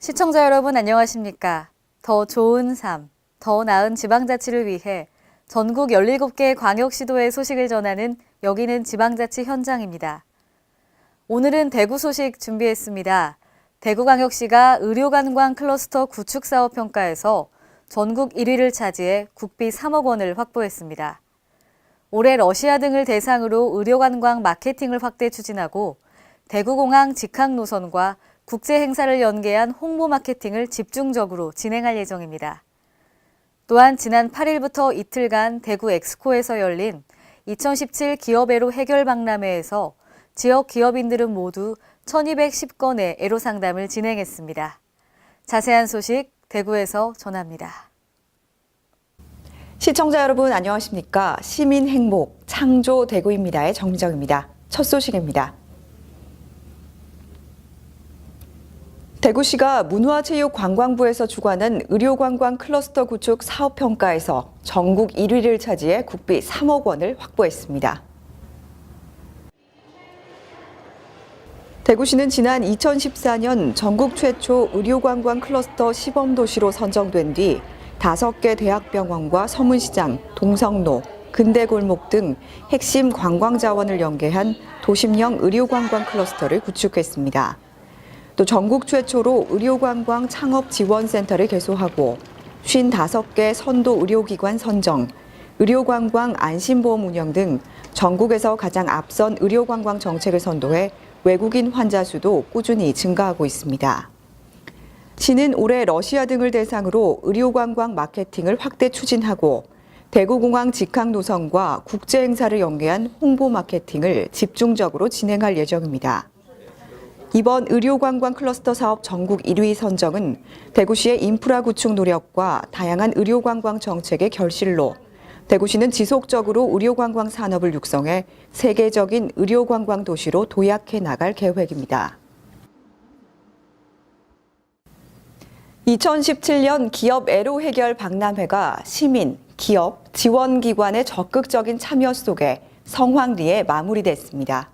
시청자 여러분 안녕하십니까? 더 좋은 삶, 더 나은 지방자치를 위해 전국 17개 광역시도의 소식을 전하는 여기는 지방자치 현장입니다. 오늘은 대구 소식 준비했습니다. 대구광역시가 의료관광 클러스터 구축 사업 평가에서 전국 1위를 차지해 국비 3억 원을 확보했습니다. 올해 러시아 등을 대상으로 의료관광 마케팅을 확대 추진하고 대구공항 직항 노선과 국제 행사를 연계한 홍보 마케팅을 집중적으로 진행할 예정입니다. 또한 지난 8일부터 이틀간 대구 엑스코에서 열린 2017 기업애로 해결 박람회에서 지역 기업인들은 모두 1210건의 애로 상담을 진행했습니다. 자세한 소식 대구에서 전합니다. 시청자 여러분 안녕하십니까? 시민 행복 창조 대구입니다의 정미정입니다. 첫 소식입니다. 대구시가 문화체육관광부에서 주관한 의료관광 클러스터 구축 사업평가에서 전국 1위를 차지해 국비 3억 원을 확보했습니다. 대구시는 지난 2014년 전국 최초 의료관광 클러스터 시범도시로 선정된 뒤 5개 대학병원과 서문시장, 동성로, 근대골목 등 핵심 관광자원을 연계한 도심형 의료관광 클러스터를 구축했습니다. 또 전국 최초로 의료관광 창업지원센터를 개소하고 55개 선도 의료기관 선정, 의료관광 안심보험 운영 등 전국에서 가장 앞선 의료관광 정책을 선도해 외국인 환자 수도 꾸준히 증가하고 있습니다. 시는 올해 러시아 등을 대상으로 의료관광 마케팅을 확대 추진하고 대구공항 직항 노선과 국제 행사를 연계한 홍보 마케팅을 집중적으로 진행할 예정입니다. 이번 의료관광 클러스터 사업 전국 1위 선정은 대구시의 인프라 구축 노력과 다양한 의료관광 정책의 결실로 대구시는 지속적으로 의료관광 산업을 육성해 세계적인 의료관광 도시로 도약해 나갈 계획입니다. 2017년 기업 애로 해결 박람회가 시민, 기업, 지원기관의 적극적인 참여 속에 성황리에 마무리됐습니다.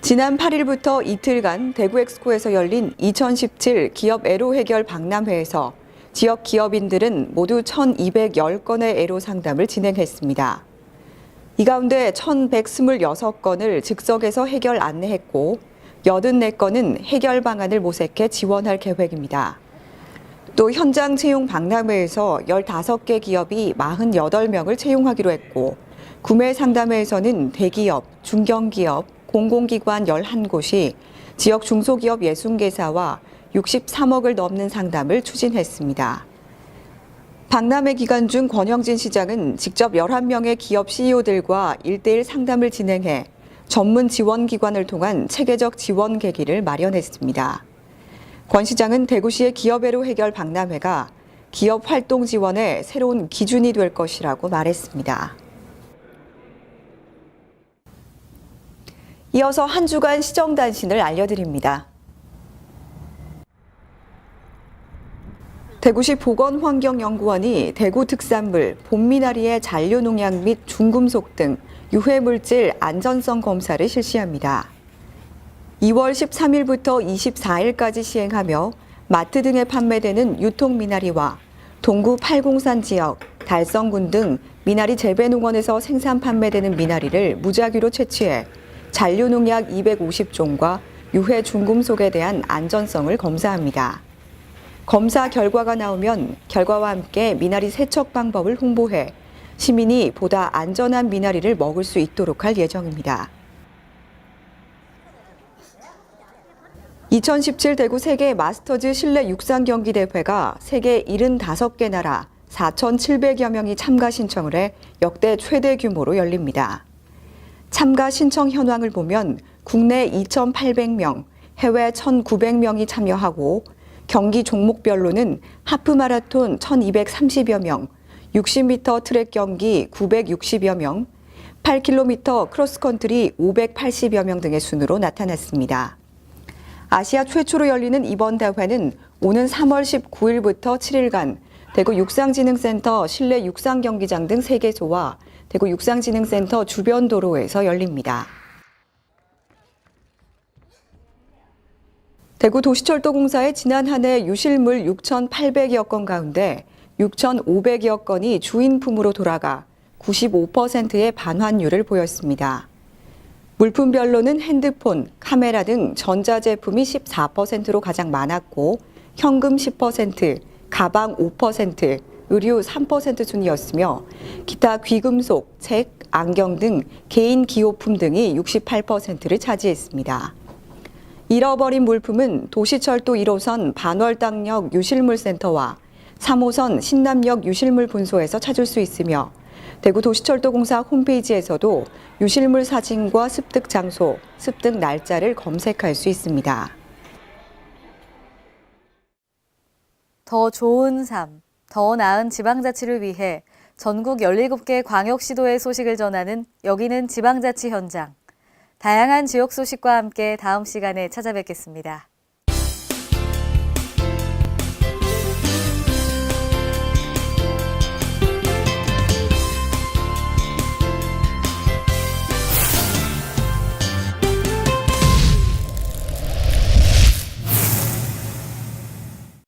지난 8일부터 이틀간 대구 엑스코에서 열린 2017 기업 애로 해결 박람회에서 지역 기업인들은 모두 1,210건의 애로 상담을 진행했습니다. 이 가운데 1,126건을 즉석에서 해결 안내했고 84건은 해결 방안을 모색해 지원할 계획입니다. 또 현장 채용 박람회에서 15개 기업이 48명을 채용하기로 했고 구매 상담회에서는 대기업, 중견기업, 공공기관 11곳이 지역 중소기업 60개사와 63억을 넘는 상담을 추진했습니다. 박람회 기간 중 권영진 시장은 직접 11명의 기업 CEO들과 1:1 상담을 진행해 전문 지원기관을 통한 체계적 지원 계기를 마련했습니다. 권 시장은 대구시의 기업애로 해결 박람회가 기업 활동 지원의 새로운 기준이 될 것이라고 말했습니다. 이어서 한 주간 시정단신을 알려드립니다. 대구시 보건환경연구원이 대구 특산물, 봄미나리의 잔류농약 및 중금속 등 유해물질 안전성 검사를 실시합니다. 2월 13일부터 24일까지 시행하며 마트 등에 판매되는 유통미나리와 동구 팔공산 지역, 달성군 등 미나리 재배농원에서 생산 판매되는 미나리를 무작위로 채취해 잔류농약 250종과 유해 중금속에 대한 안전성을 검사합니다. 검사 결과가 나오면 결과와 함께 미나리 세척 방법을 홍보해 시민이 보다 안전한 미나리를 먹을 수 있도록 할 예정입니다. 2017 대구 세계 마스터즈 실내 육상 경기 대회가 세계 75개 나라 4,700여 명이 참가 신청을 해 역대 최대 규모로 열립니다. 참가 신청 현황을 보면 국내 2,800명, 해외 1,900명이 참여하고 경기 종목별로는 하프마라톤 1,230여 명, 60m 트랙 경기 960여 명, 8km 크로스컨트리 580여 명 등의 순으로 나타났습니다. 아시아 최초로 열리는 이번 대회는 오는 3월 19일부터 7일간 대구 육상진흥센터 실내 육상경기장 등 3개소와 대구 육상진흥센터 주변 도로에서 열립니다. 대구도시철도공사의 지난 한 해 유실물 6,800여 건 가운데 6,500여 건이 주인품으로 돌아가 95%의 반환율을 보였습니다. 물품별로는 핸드폰, 카메라 등 전자제품이 14%로 가장 많았고 현금 10%, 가방 5%, 의류 3% 순이었으며 기타 귀금속, 책, 안경 등 개인 기호품 등이 68%를 차지했습니다. 잃어버린 물품은 도시철도 1호선 반월당역 유실물센터와 3호선 신남역 유실물분소에서 찾을 수 있으며 대구도시철도공사 홈페이지에서도 유실물 사진과 습득 장소, 습득 날짜를 검색할 수 있습니다. 더 좋은 삶, 더 나은 지방자치를 위해 전국 17개 광역시도의 소식을 전하는 여기는 지방자치 현장. 다양한 지역 소식과 함께 다음 시간에 찾아뵙겠습니다.